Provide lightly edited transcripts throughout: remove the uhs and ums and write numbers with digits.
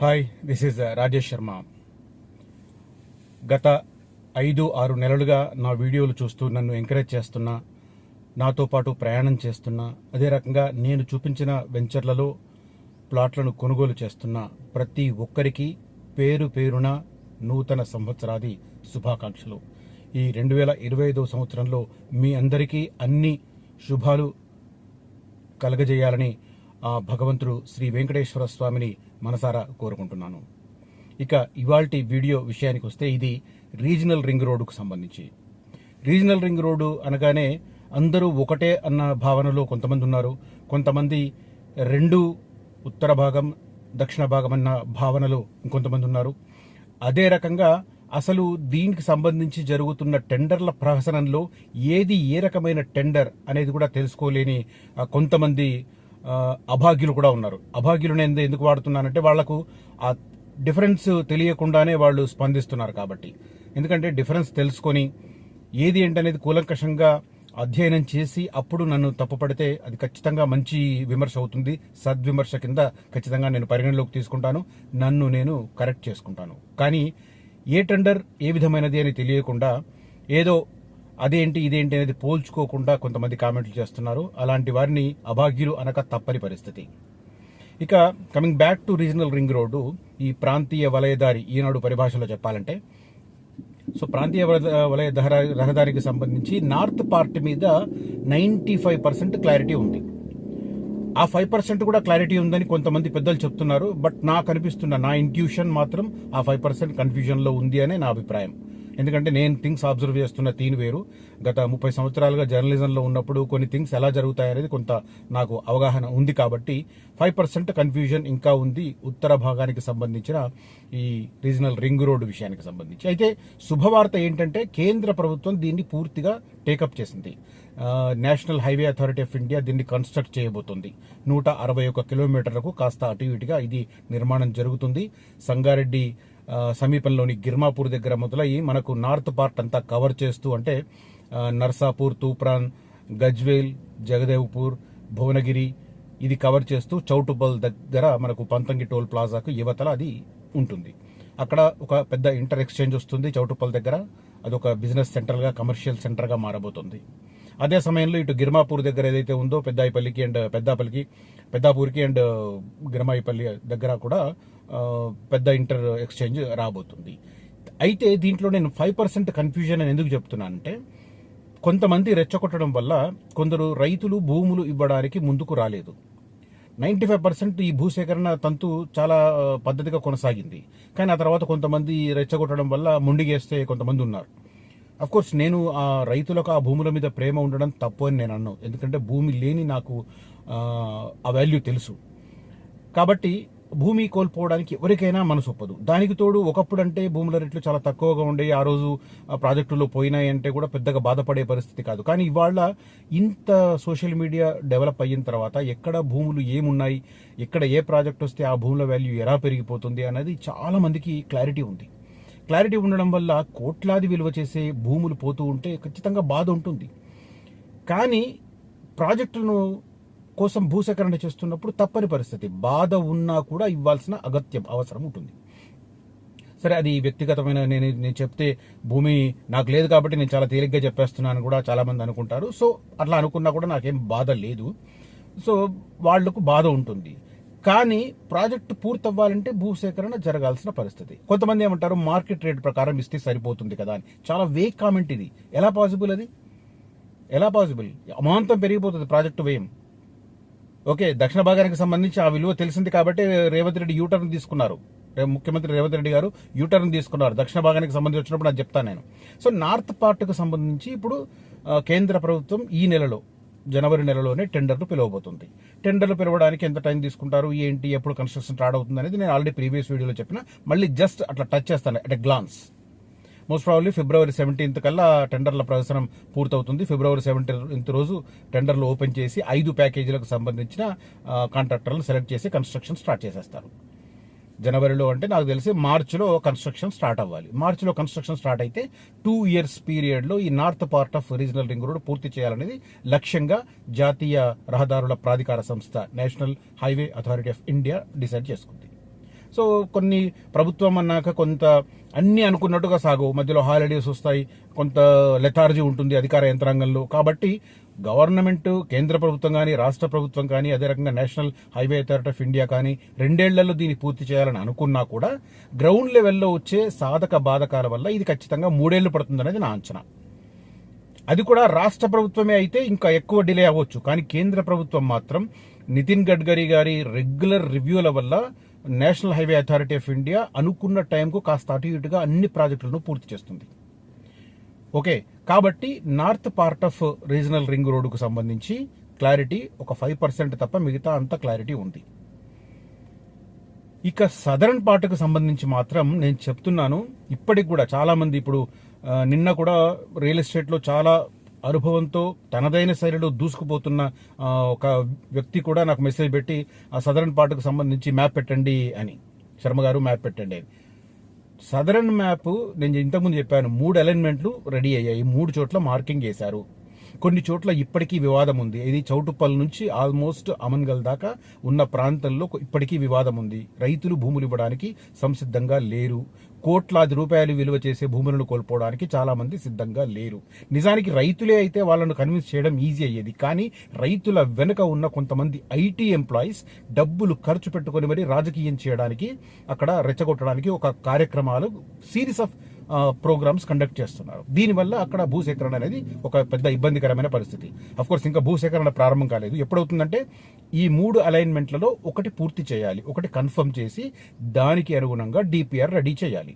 Hi, this is Rajesh Sharma. గత 5-6 నెలలుగా నా వీడియోలు చూస్తూ నన్ను ఎంకరేజ్ చేస్తున్నా, నాతో పాటు ప్రయాణం చేస్తున్నా, అదే రకంగా నేను చూపించిన వెంచర్లలో ప్లాట్లను కొనుగోలు చేస్తున్న ప్రతి ఒక్కరికి పేరు పేరున నూతన సంవత్సరాది శుభాకాంక్షలు. ఈ 2025 సంవత్సరంలో మీ అందరికీ అన్ని శుభాలు కలగజేయాలని ఆ భగవంతుడు శ్రీ వెంకటేశ్వర స్వామిని మనసారా కోరుకుంటున్నాను. ఇక ఇవాల్టి వీడియో విషయానికి వస్తే, ఇది రీజనల్ రింగ్ రోడ్డుకు సంబంధించి. రీజనల్ రింగ్ రోడ్డు అనగానే అందరూ ఒకటే అన్న భావనలో కొంతమంది ఉన్నారు, కొంతమంది రెండు ఉత్తర భాగం దక్షిణ భాగం అన్న భావనలో ఇంకొంతమంది ఉన్నారు. అదే రకంగా అసలు దీనికి సంబంధించి జరుగుతున్న టెండర్ల ప్రహసనంలో ఏది ఏ రకమైన టెండర్ అనేది కూడా తెలుసుకోలేని కొంతమంది అభాగ్యులు కూడా ఉన్నారు. అభాగ్యులు నేను ఎందుకు వాడుతున్నానంటే, వాళ్లకు ఆ డిఫరెన్స్ తెలియకుండానే వాళ్ళు స్పందిస్తున్నారు కాబట్టి. ఎందుకంటే డిఫరెన్స్ తెలుసుకొని ఏది ఏంటనేది కూలంకషంగా అధ్యయనం చేసి అప్పుడు నన్ను తప్పుపడితే అది ఖచ్చితంగా మంచి విమర్శ అవుతుంది. సద్విమర్శ కింద ఖచ్చితంగా నేను పరిగణలోకి తీసుకుంటాను, నన్ను నేను కరెక్ట్ చేసుకుంటాను. కానీ ఏ టెండర్ ఏ విధమైనది అని తెలియకుండా ఏదో అదేంటి ఇదేంటి అనేది పోల్చుకోకుండా కొంతమంది కామెంట్లు చేస్తున్నారు. అలాంటి వారిని అభాగ్యులు అనక తప్పని పరిస్థితి. ఇక coming back to regional ring road, ఈ ప్రాంతీయ వలయదారి ఈనాడు పరిభాషలో చెప్పాలంటే, సో ప్రాంతీయ వలయ రహదారికి సంబంధించి నార్త్ పార్ట్ మీద 95% క్లారిటీ ఉంది. ఆ 5% కూడా క్లారిటీ ఉందని కొంతమంది పెద్దలు చెప్తున్నారు. బట్ నాకు అనిపిస్తున్న నా ఇంట్యూషన్ మాత్రం ఆ 5% కన్ఫ్యూజన్లో ఉంది అనే నా అభిప్రాయం. ఎందుకంటే నేను థింగ్స్ అబ్జర్వ్ చేస్తున్న తీరు వేరు. గత 30 సంవత్సరాలుగా జర్నలిజంలో ఉన్నప్పుడు కొన్ని థింగ్స్ ఎలా జరుగుతాయనేది కొంత నాకు అవగాహన ఉంది. కాబట్టి 5% కన్ఫ్యూజన్ ఇంకా ఉంది ఉత్తర భాగానికి సంబంధించిన ఈ రీజనల్ రింగ్ రోడ్డు విషయానికి సంబంధించి. అయితే శుభవార్త ఏంటంటే, కేంద్ర ప్రభుత్వం దీన్ని పూర్తిగా టేకప్ చేసింది. National highway authority of India దీన్ని కన్స్ట్రక్ట్ చేయబోతుంది. 161 కిలోమీటర్లకు కాస్త అటు ఇటుగా ఇది నిర్మాణం జరుగుతుంది. సంగారెడ్డి సమీపంలోని గిర్మాపూర్ దగ్గర మొదలయ్యి మనకు నార్త్ పార్ట్ అంతా కవర్ చేస్తూ, అంటే నర్సాపూర్, తూప్రాన్, గజ్వేల్, జగదేవ్పూర్, భువనగిరి ఇది కవర్ చేస్తూ చౌటుపల్ దగ్గర మనకు పంతంగి టోల్ ప్లాజాకు యువతల అది ఉంటుంది. అక్కడ ఒక పెద్ద ఇంటర్ ఎక్స్చేంజ్ వస్తుంది చౌటుపల్ దగ్గర. అదొక బిజినెస్ సెంటర్గా, కమర్షియల్ సెంటర్గా మారబోతుంది. అదే సమయంలో ఇటు గిర్మాపూర్ దగ్గర ఏదైతే ఉందో పెద్దాయిపల్లికి అండ్ పెద్దాపూర్కి అండ్ గిర్మాయిపల్లి దగ్గర కూడా పెద్ద ఇంటర్ ఎక్స్చేంజ్ రాబోతుంది. అయితే దీంట్లో నేను 5% కన్ఫ్యూజన్ అని ఎందుకు చెప్తున్నానంటే, కొంతమంది రెచ్చగొట్టడం వల్ల కొందరు రైతులు భూములు ఇవ్వడానికి ముందుకు రాలేదు. 95% ఈ భూసేకరణ తంతు చాలా పద్ధతిగా కొనసాగింది. కానీ ఆ తర్వాత కొంతమంది రెచ్చగొట్టడం వల్ల ముండిగేస్తే కొంతమంది ఉన్నారు. అఫ్కోర్స్ నేను ఆ రైతులకు ఆ భూముల మీద ప్రేమ ఉండడం తప్పు అని నేను అన్నాను. ఎందుకంటే భూమి లేని నాకు ఆ వాల్యూ తెలుసు. కాబట్టి భూమి కోల్పోవడానికి ఎవరికైనా మనసు ఒప్పదు. దానికి తోడు ఒకప్పుడు అంటే భూముల రేట్లు చాలా తక్కువగా ఉండేవి. ఆ రోజు ప్రాజెక్టులో పోయినాయి అంటే కూడా పెద్దగా బాధపడే పరిస్థితి కాదు. కానీ ఇవాళ ఇంత సోషల్ మీడియా డెవలప్ అయిన తర్వాత ఎక్కడ భూములు ఏమున్నాయి, ఎక్కడ ఏ ప్రాజెక్ట్ వస్తే ఆ భూముల వాల్యూ ఎలా పెరిగిపోతుంది అనేది చాలా మందికి క్లారిటీ ఉంది. క్లారిటీ ఉండడం వల్ల కోట్లాది విలువ చేసే భూములు పోతూ ఉంటే ఖచ్చితంగా బాధ ఉంటుంది. కానీ ప్రాజెక్టులను కోసం భూసేకరణ చేస్తున్నప్పుడు తప్పని పరిస్థితి, బాధ ఉన్నా కూడా ఇవ్వాల్సిన అవసరం ఉంటుంది. సరే, అది వ్యక్తిగతమైన నేను చెప్తే భూమి నాకు లేదు కాబట్టి నేను చాలా తేలిగ్గా చెప్పేస్తున్నాను కూడా చాలా మంది అనుకుంటారు. సో అట్లా అనుకున్నా కూడా నాకేం బాధ లేదు. సో వాళ్లకు బాధ ఉంటుంది. కానీ ప్రాజెక్టు పూర్తవ్వాలంటే భూసేకరణ జరగాల్సిన పరిస్థితి. కొంతమంది ఏమంటారు, మార్కెట్ రేట్ ప్రకారం ఇస్తే సరిపోతుంది కదా అని. చాలా వేక్ కామెంట్ ఇది. ఎలా పాసిబుల్? అది ఎలా పాసిబుల్? అమాంతం పెరిగిపోతుంది ప్రాజెక్టు వ్యయం. ఓకే, దక్షిణ భాగానికి సంబంధించి ఆ విలువ తెలిసింది కాబట్టి రేవంత్ రెడ్డి యూటర్న్ తీసుకున్నారు. ముఖ్యమంత్రి రేవంత్ రెడ్డి గారు యూటర్న్ తీసుకున్నారు దక్షిణ భాగానికి సంబంధించి వచ్చినప్పుడు అది చెప్తాను నేను. సో నార్త్ పార్ట్కు సంబంధించి ఇప్పుడు కేంద్ర ప్రభుత్వం ఈ నెలలో, జనవరి నెలలోనే టెండర్లు పిలవబోతుంది. టెండర్లు పిలవడానికి ఎంత టైం తీసుకుంటారు, ఏంటి, ఎప్పుడు కన్స్ట్రక్షన్ స్టార్ట్ అవుతుంది అనేది నేను ఆల్రెడీ ప్రీవియస్ వీడియోలో చెప్పిన. మళ్ళీ జస్ట్ అట్లా టచ్ చేస్తాను at a glance. Most probably February 17th కల్లా టెండర్ల ప్రదర్శనం పూర్తవుతుంది. ఫిబ్రవరి 17th రోజు టెండర్లు ఓపెన్ చేసి 5 ప్యాకేజీలకు సంబంధించిన కాంట్రాక్టర్లను సెలెక్ట్ చేసి కన్స్ట్రక్షన్ స్టార్ట్ చేసేస్తారు. జనవరిలో అంటే నాకు తెలిసి మార్చిలో కన్స్ట్రక్షన్ స్టార్ట్ అవ్వాలి. మార్చిలో కన్స్ట్రక్షన్ స్టార్ట్ అయితే 2 years పీరియడ్లో ఈ north part of regional ring road పూర్తి చేయాలనేది లక్ష్యంగా జాతీయ రహదారుల ప్రాధికార సంస్థ national highway authority of India decide చేసుకుంది. సో కొన్ని ప్రభుత్వం అన్నాక కొంత అన్ని అనుకున్నట్టుగా సాగవు, మధ్యలో హాలిడేస్ వస్తాయి, కొంత లెథార్జీ ఉంటుంది అధికార యంత్రాంగంలో. కాబట్టి గవర్నమెంట్, కేంద్ర ప్రభుత్వం కానీ, రాష్ట్ర ప్రభుత్వం కానీ, అదే రకంగా national highway authority of India కానీ 2 ఏళ్లలో దీన్ని పూర్తి చేయాలని అనుకున్నా కూడా గ్రౌండ్ లెవెల్లో వచ్చే సాధక బాధకాల వల్ల ఇది ఖచ్చితంగా 3 ఏళ్లు పడుతుందనేది నా అంచనా. అది కూడా రాష్ట్ర ప్రభుత్వమే అయితే ఇంకా ఎక్కువ డిలే అవ్వచ్చు. కానీ కేంద్ర ప్రభుత్వం మాత్రం నితిన్ గడ్కరీ గారి రెగ్యులర్ రివ్యూల వల్ల national highway authority of India అనుకున్న టైంకు కాస్త అటు ఇటుగా అన్ని ప్రాజెక్టులను పూర్తి చేస్తుంది. ఓకే, కాబట్టి north part of regional ring రోడ్డుకు సంబంధించి క్లారిటీ ఒక 5% తప్ప మిగతా అంత క్లారిటీ ఉంది. ఇక సదరన్ పార్ట్కు సంబంధించి మాత్రం నేను చెప్తున్నాను, ఇప్పటికి కూడా చాలా మంది ఇప్పుడు నిన్న కూడా రియల్ ఎస్టేట్లో చాలా అనుభవంతో తనదైన శైలిలో దూసుకుపోతున్న ఒక వ్యక్తి కూడా నాకు మెసేజ్ పెట్టి ఆ సదరన్ పార్ట్కు సంబంధించి మ్యాప్ పెట్టండి అని, శర్మ గారు మ్యాప్ పెట్టండి అని. సదరన్ మ్యాప్ నేను ఇంతకుముందు చెప్పాను, 3 అలైన్మెంట్లు రెడీ అయ్యాయి, 3 చోట్ల మార్కింగ్ చేశారు. కొన్ని చోట్ల ఇప్పటికీ వివాదం ఉంది. ఇది చౌటుప్పల్ నుంచి ఆల్మోస్ట్ అమన్గల్ దాకా ఉన్న ప్రాంతంలో ఇప్పటికీ వివాదం ఉంది. రైతులు భూములు ఇవ్వడానికి సంసిద్ధంగా లేరు. కోట్లాది రూపాయలు విలువ చేసే భూములను కోల్పోవడానికి చాలా మంది సిద్ధంగా లేరు. నిజానికి రైతులే అయితే వాళ్ళను కన్విన్స్ చేయడం ఈజీ అయ్యేది. కానీ రైతుల వెనుక ఉన్న కొంతమంది ఐటీ ఎంప్లాయీస్ డబ్బులు ఖర్చు పెట్టుకుని మరి రాజకీయం చేయడానికి, అక్కడ రెచ్చగొట్టడానికి ఒక కార్యక్రమాలు, సిరీస్ ఆఫ్ ప్రోగ్రామ్స్ కండక్ట్ చేస్తున్నారు. దీనివల్ల అక్కడ భూసేకరణ అనేది ఒక పెద్ద ఇబ్బందికరమైన పరిస్థితి. అఫ్కోర్స్ ఇంకా భూసేకరణ ప్రారంభం కాలేదు. ఎప్పుడవుతుందంటే ఈ 3 అలైన్మెంట్లలో ఒకటి పూర్తి చేయాలి, ఒకటి కన్ఫర్మ్ చేసి దానికి అనుగుణంగా డిపిఆర్ రెడీ చేయాలి.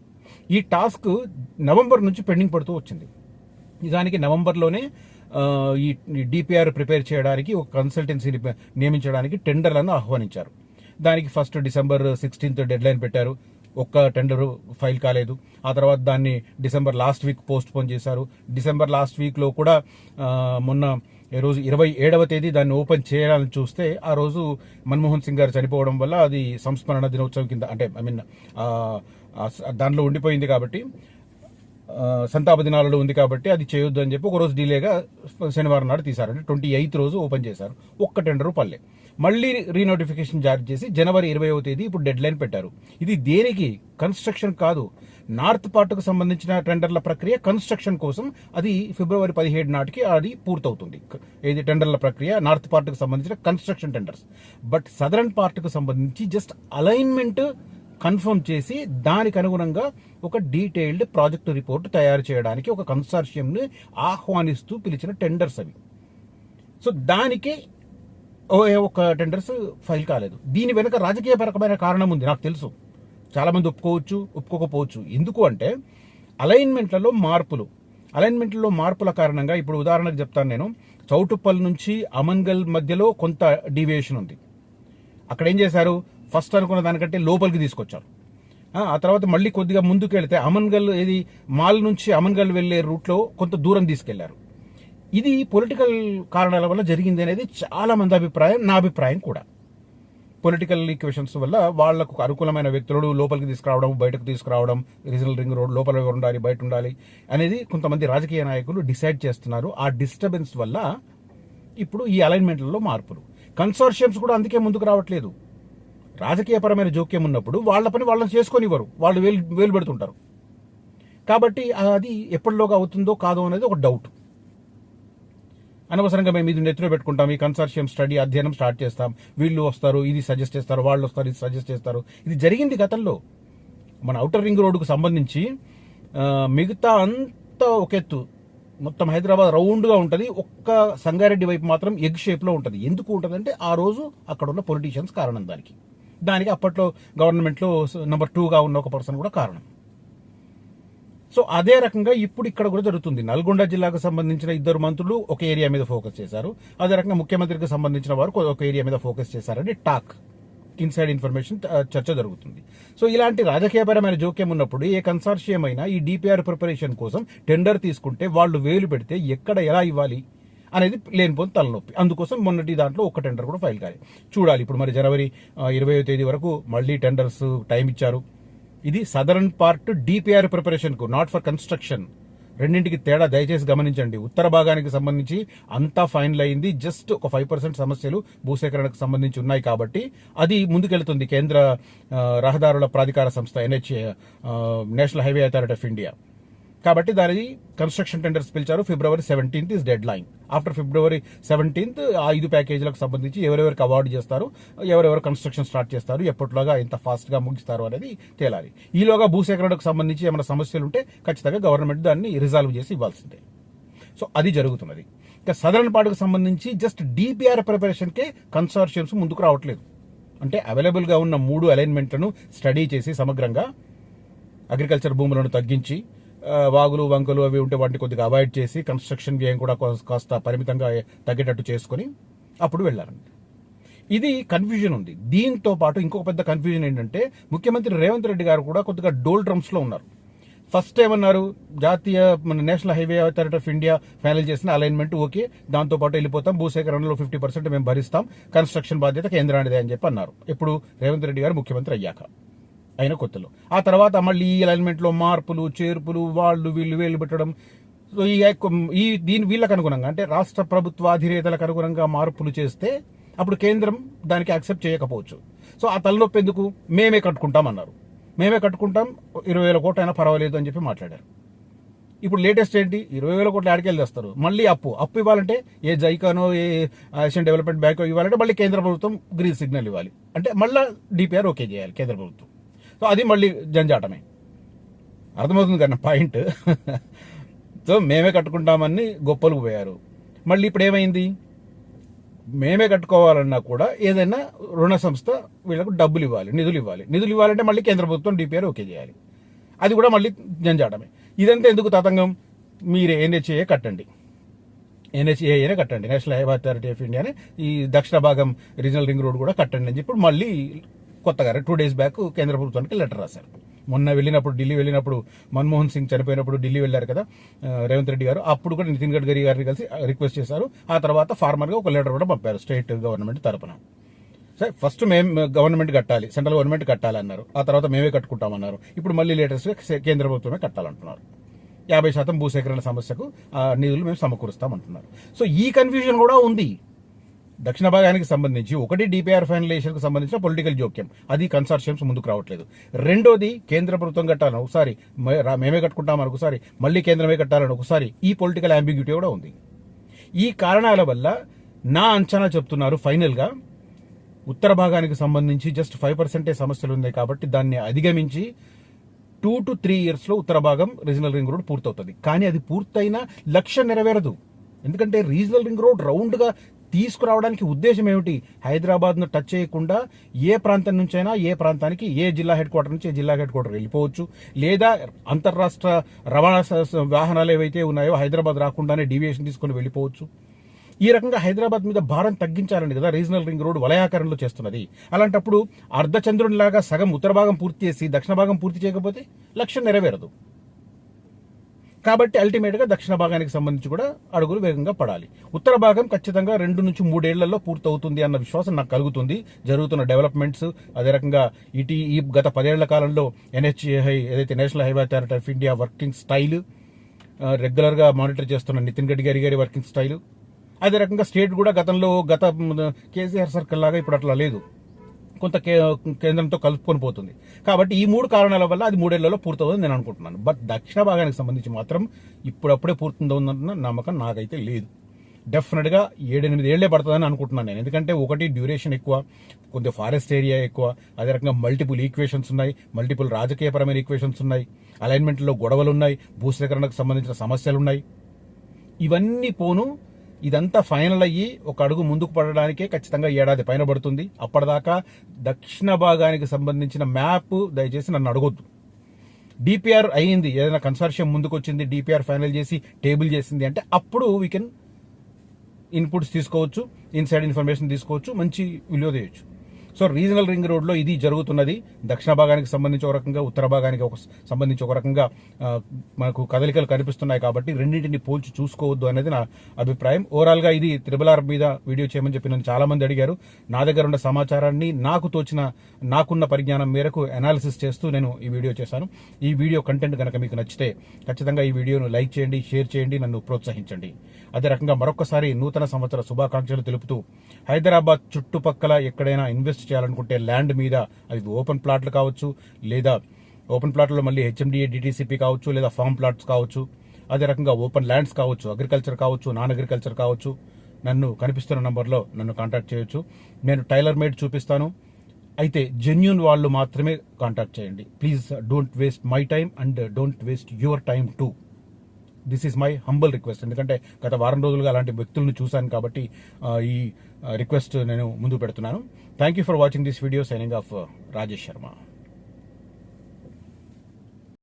ఈ టాస్క్ నవంబర్ నుంచి పెండింగ్ పడుతూ వచ్చింది. నిజానికి నవంబర్లోనే ఈ డిపిఆర్ ప్రిపేర్ చేయడానికి ఒక కన్సల్టెన్సీని నియమించడానికి టెండర్లను ఆహ్వానించారు. దానికి first December 16th dead line పెట్టారు. ఒక్క టెండర్ ఫైల్ కాలేదు. ఆ తర్వాత దాన్ని December last week post phone చేశారు. డిసెంబర్ లాస్ట్ వీక్లో కూడా మొన్న రోజు 27వ తేదీ దాన్ని ఓపెన్ చేయాలని చూస్తే ఆ రోజు మన్మోహన్ సింగ్ గారు చనిపోవడం వల్ల అది సంస్మరణ దినోత్సవం కింద, అంటే దాంట్లో ఉండిపోయింది కాబట్టి, సంతాప దినాలలో ఉంది కాబట్టి అది చేయొద్దు అని చెప్పి ఒక రోజు డిలేగా శనివారం నాడు తీశారు. అంటే 28th రోజు ఓపెన్ చేశారు. ఒక్క టెండరు పల్లె. మళ్ళీ రీనోటిఫికేషన్ జారీ చేసి జనవరి 20వ తేదీ ఇప్పుడు డెడ్ లైన్ పెట్టారు. ఇది దేనికి? కన్స్ట్రక్షన్ కాదు, నార్త్ పార్ట్కు సంబంధించిన టెండర్ల ప్రక్రియ కన్స్ట్రక్షన్ కోసం. అది ఫిబ్రవరి 17 నాటికి అది పూర్తవుతుంది. ఇది టెండర్ల ప్రక్రియ నార్త్ పార్ట్కు సంబంధించిన కన్స్ట్రక్షన్ టెండర్స్. బట్ సదరన్ పార్ట్కు సంబంధించి జస్ట్ అలైన్మెంట్ కన్ఫర్మ్ చేసి దానికి అనుగుణంగా ఒక డీటెయిల్డ్ ప్రాజెక్ట్ రిపోర్ట్ తయారు చేయడానికి ఒక కన్సార్షియంని ఆహ్వానిస్తూ పిలిచిన టెండర్స్ అవి. సో దానికి ఒక టెండర్స్ ఫైల్ కాలేదు. దీని వెనుక రాజకీయపరమైన కారణం ఉంది, నాకు తెలుసు. చాలా మంది ఒప్పుకోవచ్చు, ఒప్పుకోకపోవచ్చు. ఎందుకు అంటే అలైన్మెంట్లలో మార్పుల కారణంగా, ఇప్పుడు ఉదాహరణకు చెప్తాను నేను, చౌటుప్పల్ నుంచి అమన్గల్ మధ్యలో కొంత డీవియేషన్ ఉంది. అక్కడ ఏం చేశారు, ఫస్ట్ అనుకున్న దానికంటే లోపలికి తీసుకొచ్చారు. ఆ తర్వాత మళ్ళీ కొద్దిగా ముందుకు వెళితే అమన్గల్, ఇది మాల్ నుంచి అమన్గల్ వెళ్లే రూట్లో కొంత దూరం తీసుకెళ్లారు. ఇది పొలిటికల్ కారణాల వల్ల జరిగింది అనేది చాలా మంది అభిప్రాయం, నా అభిప్రాయం కూడా. పొలిటికల్ ఈక్వేషన్స్ వల్ల వాళ్లకు అనుకూలమైన వ్యక్తులు లోపలికి తీసుకురావడం, బయటకు తీసుకురావడం, రీజనల్ రింగ్ రోడ్ లోపల ఉండాలి, బయట ఉండాలి అనేది కొంతమంది రాజకీయ నాయకులు డిసైడ్ చేస్తున్నారు. ఆ డిస్టర్బెన్స్ వల్ల ఇప్పుడు ఈ అలైన్మెంట్లలో మార్పులు. కన్సార్షియమ్స్ కూడా అందుకే ముందుకు రావట్లేదు. రాజకీయపరమైన జోక్యం ఉన్నప్పుడు వాళ్ళ పని వాళ్ళని చేసుకొనివ్వరు, వాళ్ళు వేలు పెడుతుంటారు. కాబట్టి అది ఎప్పటిలోగా అవుతుందో కాదో అనేది ఒక డౌట్. అనవసరంగా మేము ఇది నెత్తిలో పెట్టుకుంటాం, ఈ కన్సార్షియం స్టడీ అధ్యయనం స్టార్ట్ చేస్తాం, వీళ్ళు వస్తారు ఇది సజెస్ట్ చేస్తారు, వాళ్ళు వస్తారు ఇది సజెస్ట్ చేస్తారు. ఇది జరిగింది గతంలో. మన ఔటర్ రింగ్ రోడ్డుకు సంబంధించి మిగతా అంతా ఒక ఎత్తు, మొత్తం హైదరాబాద్ రౌండ్గా ఉంటుంది, ఒక్క సంగారెడ్డి వైపు మాత్రం ఎగ్ షేప్లో ఉంటుంది. ఎందుకు ఉంటుందంటే ఆ రోజు అక్కడ ఉన్న పొలిటీషియన్స్ కారణం. దానికి అప్పట్లో గవర్నమెంట్లో నెంబర్ 2గా ఉన్న ఒక పర్సన్ కూడా కారణం. సో అదే రకంగా ఇప్పుడు ఇక్కడ కూడా జరుగుతుంది. నల్గొండ జిల్లాకు సంబంధించిన 2 మంత్రులు ఒక ఏరియా మీద ఫోకస్ చేశారు. అదే రకంగా ముఖ్యమంత్రికి సంబంధించిన వారు ఒక ఏరియా మీద ఫోకస్ చేశారని టాక్, ఇన్సైడ్ ఇన్ఫర్మేషన్ చర్చ జరుగుతుంది. సో ఇలాంటి రాజకీయపరమైన జోక్యం ఉన్నప్పుడు ఏ కన్సార్షియం అయినా ఈ డిపిఆర్ ప్రిపరేషన్ కోసం టెండర్ తీసుకుంటే వాళ్ళు వేలు పెడితే ఎక్కడ ఎలా ఇవ్వాలి అనేది లేనిపోని తలనొప్పి. అందుకోసం మొన్నటి దాంట్లో ఒక్క టెండర్ కూడా ఫైల్ కాలేదు. చూడాలి ఇప్పుడు మరి జనవరి 20వ తేదీ వరకు మళ్ళీ టెండర్స్ టైం ఇచ్చారు. ఇది సదరన్ పార్ట్ డిపిఆర్ ప్రిపరేషన్ కు, నాట్ ఫర్ కన్స్ట్రక్షన్. రెండింటికి తేడా దయచేసి గమనించండి. ఉత్తర భాగానికి సంబంధించి అంతా ఫైనల్ అయింది, జస్ట్ ఒక 5% సమస్యలు భూసేకరణకు సంబంధించి ఉన్నాయి కాబట్టి అది ముందుకెళ్తుంది కేంద్ర రహదారుల ప్రాధికార సంస్థ NHA, national highway authority of India. కాబట్టి దాని కన్స్ట్రక్షన్ టెండర్స్ పిలిచారు. February 17th is dead line. After February 17th ఆ 5 ప్యాకేజీలకు సంబంధించి ఎవరెవరికి అవార్డు చేస్తారు, ఎవరెవరు కన్స్ట్రక్షన్ స్టార్ట్ చేస్తారు, ఎప్పటిలాగా ఎంత ఫాస్ట్ గా ముగిస్తారు అనేది తేలాలి. ఈలోగా భూసేకరణకు సంబంధించి ఏమైనా సమస్యలు ఉంటే ఖచ్చితంగా గవర్నమెంట్ దాన్ని రిజాల్వ్ చేసి ఇవ్వాల్సిందే. సో అది జరుగుతున్నది. ఇక సదరన్ పార్ట్కు సంబంధించి జస్ట్ DPR ప్రిపరేషన్కే కన్సార్షియమ్స్ ముందుకు రావట్లేదు. అంటే అవైలబుల్ గా ఉన్న 3 అలైన్మెంట్లను స్టడీ చేసి సమగ్రంగా అగ్రికల్చర్ భూములను తగ్గించి వాగులు వంకలు అవి ఉంటే వాటిని కొద్దిగా అవాయిడ్ చేసి కన్స్ట్రక్షన్ వ్యయం కూడా కాస్త పరిమితంగా తగ్గేటట్టు చేసుకుని అప్పుడు వెళ్ళారండి. ఇది కన్ఫ్యూజన్ ఉంది. దీంతో పాటు ఇంకొక పెద్ద కన్ఫ్యూజన్ ఏంటంటే ముఖ్యమంత్రి రేవంత్ రెడ్డి గారు కూడా కొద్దిగా డోల్ డ్రమ్స్ లో ఉన్నారు. ఫస్ట్ ఏమన్నారు, జాతీయ national highway authority of India final చేసిన అలైన్మెంట్ ఓకే, దాంతో పాటు వెళ్ళిపోతాం, భూసేకరణలో 50% మేము భరిస్తాం, కన్స్ట్రక్షన్ బాధ్యత కేంద్రానిదే అని చెప్పి అన్నారు. ఇప్పుడు రేవంత్ రెడ్డి గారు ముఖ్యమంత్రి అయ్యాక అయిన కొత్తలో. ఆ తర్వాత మళ్ళీ ఈ అలైన్మెంట్ లో మార్పులు చేర్పులు వీళ్ళు పెట్టడం. సో వీళ్ళకు అనుగుణంగా అంటే రాష్ట్ర ప్రభుత్వాధినేతలకు అనుగుణంగా మార్పులు చేస్తే అప్పుడు కేంద్రం దానికి యాక్సెప్ట్ చేయకపోవచ్చు. సో ఆ తలనొప్పి ఎందుకు, మేమే కట్టుకుంటాం అన్నారు. మేమే కట్టుకుంటాం, 20,000 కోట్లు అయినా పర్వాలేదు అని చెప్పి మాట్లాడారు. ఇప్పుడు లేటెస్ట్ ఏంటి, 20,000 కోట్లు ఆడికెళ్ళి తెస్తారు. మళ్ళీ అప్పు ఇవ్వాలంటే ఏ జైకానో ఏ ఏషియన్ డెవలప్మెంట్ బ్యాంక్ ఇవ్వాలంటే మళ్ళీ కేంద్ర ప్రభుత్వం గ్రీన్ సిగ్నల్ ఇవ్వాలి. అంటే మళ్ళీ DPR ఓకే చేయాలి కేంద్ర ప్రభుత్వం. సో అది మళ్ళీ జంజాటమే. అర్థమవుతుంది కదా పాయింట్. సో మేమే కట్టుకుంటామని గొప్పలకు పోయారు. మళ్ళీ ఇప్పుడు ఏమైంది, మేమే కట్టుకోవాలన్నా కూడా ఏదైనా రుణ సంస్థ వీళ్ళకు డబ్బులు ఇవ్వాలి, నిధులు ఇవ్వాలంటే మళ్ళీ కేంద్ర ప్రభుత్వం DPR ఓకే చేయాలి. అది కూడా మళ్ళీ జంజాటమే. ఇదంతా ఎందుకు తతంగం, మీరే NHA కట్టండి, NHAనే కట్టండి, నేషనల్ హైవే అథారిటీ ఆఫ్ ఇండియానే ఈ దక్షిణ భాగం రీజనల్ రింగ్ రోడ్ కూడా కట్టండి అని చెప్పి మళ్ళీ కొత్తగా 2 days బ్యాక్ కేంద్ర ప్రభుత్వానికి లెటర్ రాశారు. మొన్న ఢిల్లీ వెళ్ళినప్పుడు మన్మోహన్ సింగ్ చనిపోయినప్పుడు ఢిల్లీ వెళ్ళారు కదా రేవంత్ రెడ్డి గారు, అప్పుడు కూడా నితిన్ గడ్కరీ గారిని కలిసి రిక్వెస్ట్ చేశారు. ఆ తర్వాత ఫార్మర్ గా ఒక లెటర్ కూడా పంపారు స్టేట్ గవర్నమెంట్ తరపున. సరే ఫస్ట్ మేము గవర్నమెంట్ కట్టాలి, సెంట్రల్ గవర్నమెంట్ కట్టాలి అన్నారు. ఆ తర్వాత మేమే కట్టుకుంటామన్నారు. ఇప్పుడు మళ్ళీ లేటెస్ట్ కేంద్ర ప్రభుత్వమే కట్టాలంటున్నారు. 50% భూసేకరణ సమస్యకు నిధులు మేము సమకూరుస్తామంటున్నారు. సో ఈ కన్ఫ్యూజన్ కూడా ఉంది. దక్షిణ భాగానికి సంబంధించి ఒకటి DPR ఫైనలైజేషన్ కు సంబంధించిన పొలిటికల్ జోక్యం, అది కన్సార్షియమ్స్ ముందుకు రావట్లేదు. రెండోది కేంద్ర ప్రభుత్వం కట్టాలని ఒకసారి, మేమే కట్టుకుంటామని ఒకసారి, మళ్ళీ కేంద్రమే కట్టాలని ఒకసారి, ఈ పొలిటికల్ అంబిగ్యూటీ కూడా ఉంది. ఈ కారణాల వల్ల నా అంచనా చెప్తున్నారు ఫైనల్ గా ఉత్తర భాగానికి సంబంధించి జస్ట్ 5% సమస్యలు ఉన్నాయి కాబట్టి దాన్ని అధిగమించి 2 to 3 years లో ఉత్తర భాగం రీజనల్ రింగ్ రోడ్ పూర్తవుతుంది. కానీ అది పూర్తయినా లక్ష్యం నెరవేరదు. ఎందుకంటే రీజనల్ రింగ్ రోడ్ రౌండ్ గా తీసుకురావడానికి ఉద్దేశం ఏమిటి, హైదరాబాద్ ను టచ్ చేయకుండా ఏ ప్రాంతం నుంచైనా ఏ ప్రాంతానికి ఏ జిల్లా హెడ్ క్వార్టర్ నుంచి ఏ జిల్లా హెడ్ క్వార్టర్ వెళ్ళిపోవచ్చు, లేదా అంతర్రాష్ట్ర రవాణా వాహనాలు ఏవైతే ఉన్నాయో హైదరాబాద్ రాకుండానే డీవియేషన్ తీసుకుని వెళ్ళిపోవచ్చు. ఈ రకంగా హైదరాబాద్ మీద భారం తగ్గించాలని కదా రీజనల్ రింగ్ రోడ్ వలయాకరణలో చేస్తున్నది. అలాంటప్పుడు అర్ధచంద్రునిలాగా సగం ఉత్తర భాగం పూర్తి చేసి దక్షిణ భాగం పూర్తి చేయకపోతే లక్ష్యం నెరవేరదు. కాబట్టి అల్టిమేట్ గా దక్షిణ భాగానికి సంబంధించి కూడా అడుగులు వేగంగా పడాలి. ఉత్తర భాగం ఖచ్చితంగా 2 నుంచి 3 ఏళ్లలో పూర్తవుతుంది అన్న విశ్వాసం నాకు కలుగుతుంది. జరుగుతున్న డెవలప్మెంట్స్, అదే రకంగా ఈ గత 10 ఏళ్ల కాలంలో NHA ఏదైతే national highway authority of India working style, regular గా మానిటర్ చేస్తున్న నితిన్ గడ్కరీ గారి వర్కింగ్ స్టైల్, అదే రకంగా స్టేట్ కూడా గత కేసీఆర్ సర్కిల్ లాగా ఇప్పుడు అట్లా లేదు, కొంత కేంద్రంతో కలుపుకొని పోతుంది. కాబట్టి ఈ 3 కారణాల వల్ల అది 3 ఏళ్లలో పూర్తవుతుందని నేను అనుకుంటున్నాను. బట్ దక్షిణ భాగానికి సంబంధించి మాత్రం ఇప్పుడప్పుడే పూర్తుందన్న నమ్మకం నాకైతే లేదు. డెఫినెట్ గా 7-8 ఏళ్లే పడుతుందని అనుకుంటున్నాను నేను. ఎందుకంటే ఒకటి డ్యూరేషన్ ఎక్కువ, కొంత ఫారెస్ట్ ఏరియా ఎక్కువ, అదే రకంగా మల్టిపుల్ ఈక్వేషన్స్ ఉన్నాయి, మల్టిపుల్ రాజకీయపరమైన ఈక్వేషన్స్ ఉన్నాయి, అలైన్మెంట్లో గొడవలు ఉన్నాయి, భూసేకరణకు సంబంధించిన సమస్యలు ఉన్నాయి. ఇవన్నీ పోను ఇదంతా ఫైనల్ అయ్యి ఒక అడుగు ముందుకు పడడానికే ఖచ్చితంగా 1 ఏడాది పైన పడుతుంది. అప్పటిదాకా దక్షిణ భాగానికి సంబంధించిన మ్యాప్ దయచేసి నన్ను అడగొద్దు. DPR అయ్యింది, ఏదైనా కన్సార్షియం ముందుకు వచ్చింది, DPR ఫైనల్ చేసి టేబుల్ చేసింది అంటే అప్పుడు వీ కెన్ ఇన్పుట్స్ తీసుకోవచ్చు, ఇన్సైడ్ ఇన్ఫర్మేషన్ తీసుకోవచ్చు, మంచి విలువ చేయొచ్చు. సో రీజనల్ రింగ్ రోడ్లో ఇది జరుగుతున్నది. దక్షిణ భాగానికి సంబంధించి ఒక రకంగా, ఉత్తర భాగానికి సంబంధించి ఒక రకంగా మనకు కదలికలు కనిపిస్తున్నాయి. కాబట్టి రెండింటిని పోల్చి చూసుకోవద్దు అనేది నా అభిప్రాయం. ఓవరాల్గా ఇది RRR మీద వీడియో చేయమని చెప్పి నన్ను చాలా మంది అడిగారు. నా దగ్గర ఉన్న సమాచారాన్ని నాకున్న పరిజ్ఞానం మేరకు అనాలిసిస్ చేస్తూ నేను ఈ వీడియో చేశాను. ఈ వీడియో కంటెంట్ కనుక మీకు నచ్చితే ఖచ్చితంగా ఈ వీడియోను లైక్ చేయండి, షేర్ చేయండి, నన్ను ప్రోత్సహించండి. అదే రకంగా మరొకసారి నూతన సంవత్సర శుభాకాంక్షలు తెలుపుతూ, హైదరాబాద్ చుట్టుపక్కల ఎక్కడైనా ఇన్వెస్ట్ చేయాలనుకుంటే ల్యాండ్ మీద, అవి ఓపెన్ ప్లాట్లు కావచ్చు, లేదా ఓపెన్ ప్లాట్లలో మళ్ళీ HMDA DTCP కావచ్చు, లేదా ఫామ్ ప్లాట్స్ కావచ్చు, అదే రకంగా ఓపెన్ ల్యాండ్స్ కావచ్చు, అగ్రికల్చర్ కావచ్చు, నాన్ అగ్రికల్చర్ కావచ్చు, నన్ను కనిపిస్తున్న నంబర్లో నన్ను కాంటాక్ట్ చేయొచ్చు. నేను టైలర్ మేడ్ చూపిస్తాను. అయితే జెన్యూన్ వాళ్ళు మాత్రమే కాంటాక్ట్ చేయండి. Please don't waste my time and don't waste your time two. This is my humble request. ఎందుకంటే గత వారం రోజులుగా అలాంటి వ్యక్తులను చూశాను కాబట్టి ఈ రిక్వెస్ట్ నేను ముందు పెడుతున్నాను. Thank you for watching this video. Signing off Rajesh Sharma.